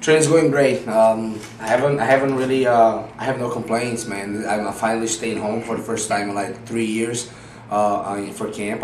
Training's going great. I haven't really, I have no complaints, man. I'm finally staying home for the first time in like 3 years for camp.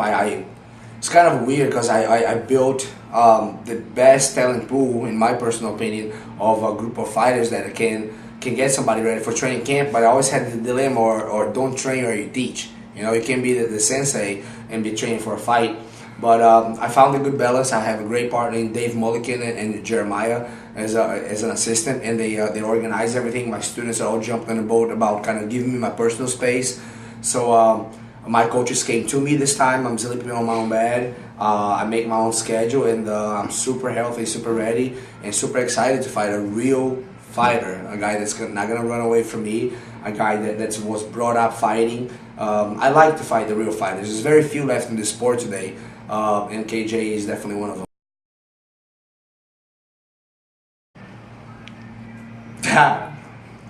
It's kind of weird because I built the best talent pool, in my personal opinion, of a group of fighters that can get somebody ready for training camp. But I always had the dilemma, or don't train or you teach. You know, you can be the sensei and be training for a fight. But I found a good balance. I have a great partner in Dave Mulliken and Jeremiah as an assistant, and they organize everything. My students are all jumping on the boat about kind of giving me my personal space. So my coaches came to me this time. I'm sleeping on my own bed. I make my own schedule, and I'm super healthy, super ready, and super excited to fight a real fighter, a guy that's not gonna run away from me, a guy that was brought up fighting. I like to fight the real fighters. There's very few left in the sport today. And KJ is definitely one of them.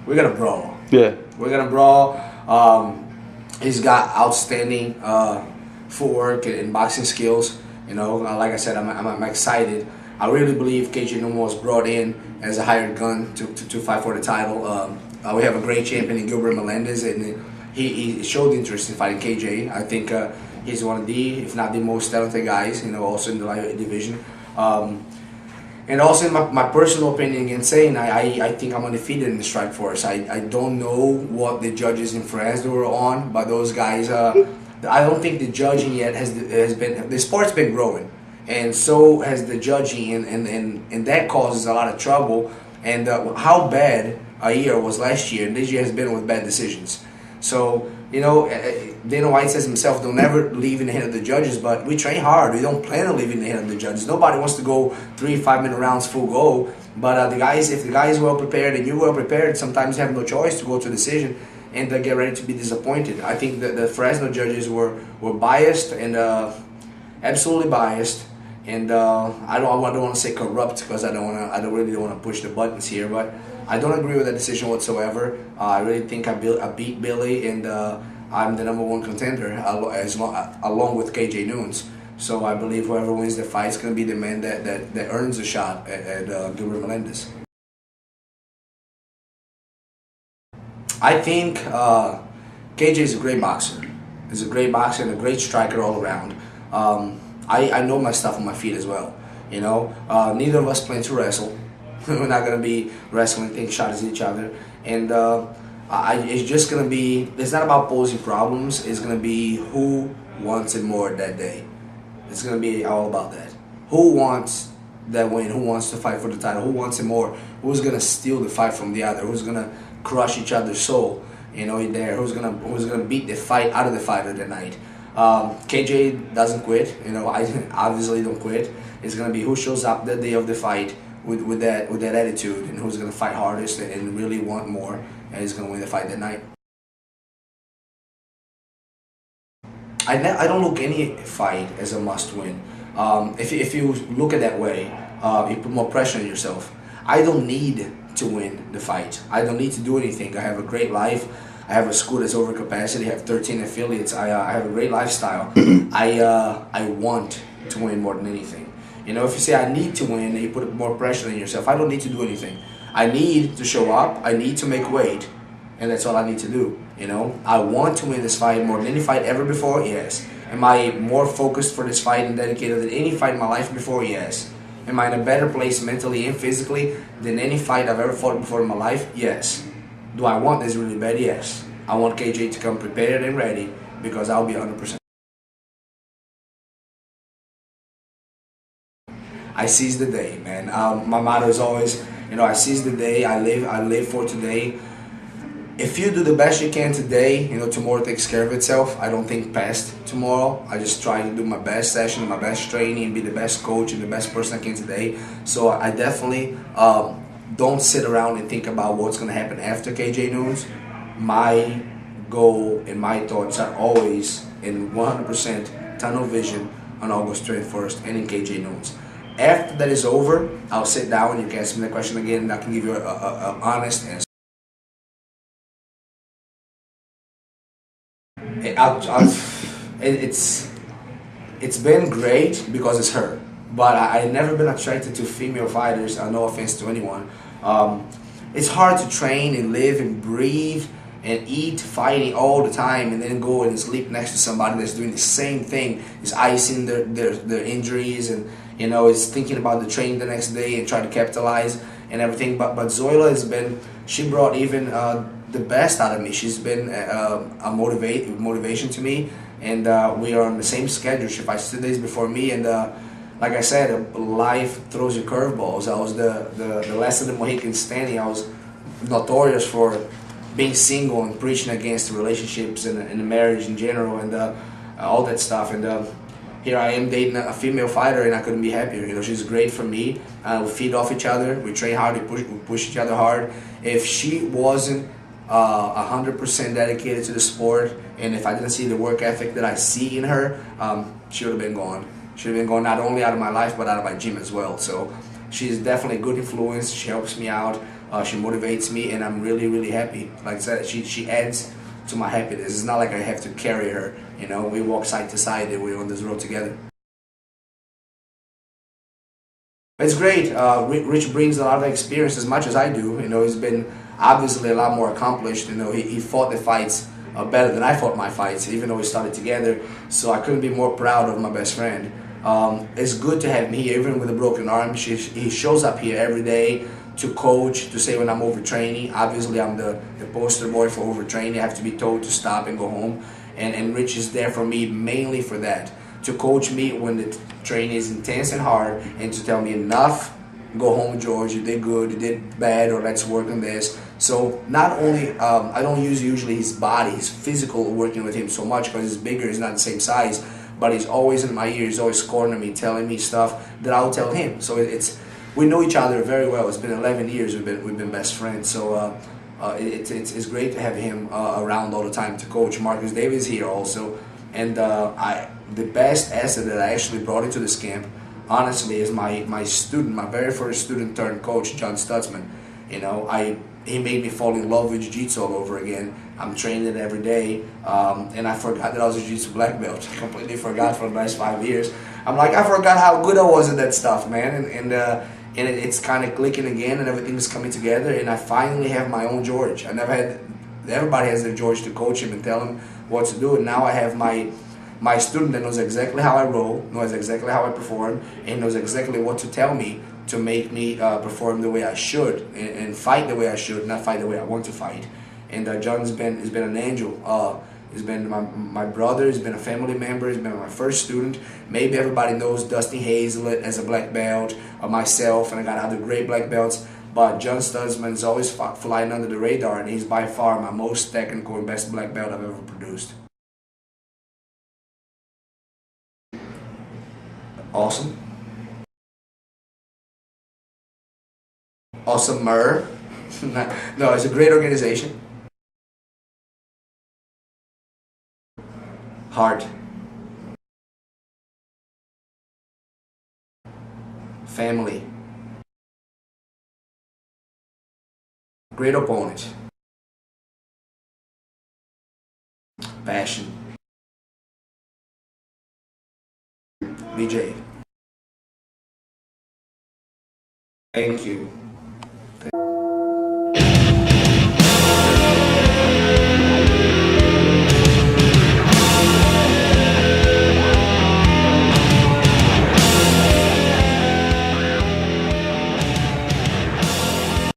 We're gonna brawl. Yeah. We're gonna brawl. He's got outstanding footwork and boxing skills. You know, like I said, I'm excited. I really believe KJ Nunez was brought in as a hired gun to fight for the title. We have a great champion in Gilbert Melendez, and he showed interest in fighting KJ. I think he's one of the, if not the most talented guys, you know, also in the light division. And also in my personal opinion, again saying, I think I'm undefeated in the Strike Force. I don't know what the judges in France were on, but those guys, I don't think the judging yet has been, the sport's been growing. And so has the judging, and that causes a lot of trouble. And how bad a year was last year, and this year has been with bad decisions. So, you know, Dana White says himself, they'll never leave in the hand of the judges, but we train hard. We don't plan on leaving in the hand of the judges. Nobody wants to go 3-5-minute rounds full go. But the guys, if the guy is well prepared and you're well prepared, sometimes you have no choice to go to a decision and get ready to be disappointed. I think that the Fresno judges were biased, and absolutely biased. And I don't want to say corrupt, because I don't really want to push the buttons here, but I don't agree with that decision whatsoever. I really think I beat Billy, and I'm the #1 contender along with KJ Nunez. So I believe whoever wins the fight is going to be the man that earns a shot at Gilbert Melendez. I think KJ is a great boxer. He's a great boxer and a great striker all around. I know my stuff on my feet as well. You know, neither of us plan to wrestle. We're not gonna be wrestling, taking shots at each other, and it's just gonna be. It's not about posing problems. It's gonna be who wants it more that day. It's gonna be all about that. Who wants that win? Who wants to fight for the title? Who wants it more? Who's gonna steal the fight from the other? Who's gonna crush each other's soul? You know, in there. Who's gonna beat the fight out of the fighter that night? KJ doesn't quit. You know, I obviously don't quit. It's gonna be who shows up the day of the fight with that attitude, and who's gonna fight hardest and really want more, and is gonna win the fight that night. I don't look any fight as a must-win. If you look at that way, you put more pressure on yourself. I don't need to win the fight. I don't need to do anything. I have a great life. I have a school that's over capacity. I have 13 affiliates. I have a great lifestyle. I want to win more than anything. You know, if you say I need to win, you put more pressure on yourself. I don't need to do anything. I need to show up. I need to make weight, and that's all I need to do. You know, I want to win this fight more than any fight ever before. Yes. Am I more focused for this fight and dedicated than any fight in my life before? Yes. Am I in a better place mentally and physically than any fight I've ever fought before in my life? Yes. Do I want this really bad? Yes. I want KJ to come prepared and ready, because I'll be 100%. I seize the day, man. My motto is always, you know, I seize the day. I live for today. If you do the best you can today, you know, tomorrow takes care of itself. I don't think past tomorrow. I just try to do my best session, my best training, be the best coach and the best person I can today. So I definitely don't sit around and think about what's going to happen after KJ Nunez. My goal and my thoughts are always in 100% tunnel vision on August 21st and in KJ Nunez. After that is over, I'll sit down and you can ask me the question again, and I can give you an honest answer. It's been great because it's her, but I've never been attracted to female fighters. No offense to anyone, It's hard to train and live and breathe and eat fighting all the time and then go and sleep next to somebody that's doing the same thing, is icing their injuries, and is thinking about the training the next day and trying to capitalize and everything. But Zoila has been, she brought even the best out of me. She's been a motivation to me, and we are on the same schedule. She fights 2 days before me, and like I said, life throws you curveballs. I was the last of the Mohicans standing. I was notorious for being single and preaching against relationships and the marriage in general, and all that stuff. And here I am dating a female fighter, and I couldn't be happier. She's great for me. We feed off each other. We train hard. We push each other hard. If she wasn't 100% dedicated to the sport, and if I didn't see the work ethic that I see in her, she would have been gone. She would have been gone not only out of my life, but out of my gym as well. So she's definitely a good influence. She helps me out. She motivates me, and I'm really, really happy. Like I said, she adds to my happiness. It's not like I have to carry her. We walk side to side, and we're on this road together. It's great. Rich brings a lot of experience, as much as I do. He's been obviously a lot more accomplished. He fought the fights better than I fought my fights, even though we started together. So I couldn't be more proud of my best friend. It's good to have me here, even with a broken arm. He shows up here every day to coach, to say when I'm overtraining. Obviously, I'm the poster boy for overtraining. I have to be told to stop and go home. And Rich is there for me mainly for that, to coach me when the training is intense and hard, and to tell me enough, go home, George, you did good, you did bad, or let's work on this. So not only, I don't use usually his body, his physical, working with him so much because he's bigger, he's not the same size, but he's always in my ear, he's always cornering me, telling me stuff that I'll tell him. So we know each other very well. It's been 11 years we've been best friends. So it's great to have him around all the time to coach. Marcus Davis here also, and the best asset that I actually brought into this camp, honestly, is my student, my very first student turned coach, John Stutzman. He made me fall in love with jiu-jitsu all over again. I'm training it every day, and I forgot that I was a jiu-jitsu black belt. I completely forgot for the last 5 years. I'm like, I forgot how good I was at that stuff, man, and it's kind of clicking again, and everything's coming together, and I finally have my own George. I never had. Everybody has their George to coach him and tell him what to do, and now I have my student that knows exactly how I roll, knows exactly how I perform, and knows exactly what to tell me to make me perform the way I should and fight the way I should, not fight the way I want to fight. And John's been an angel. He's been my brother. He's been a family member. He's been my first student. Maybe everybody knows Dustin Hazlett as a black belt, myself, and I got other great black belts. But John Stutzman's always flying under the radar, and he's by far my most technical and best black belt I've ever produced. Awesome. Awesomer. No, it's a great organization. Hard. Family. Great opponent. Passion. BJ. Thank you.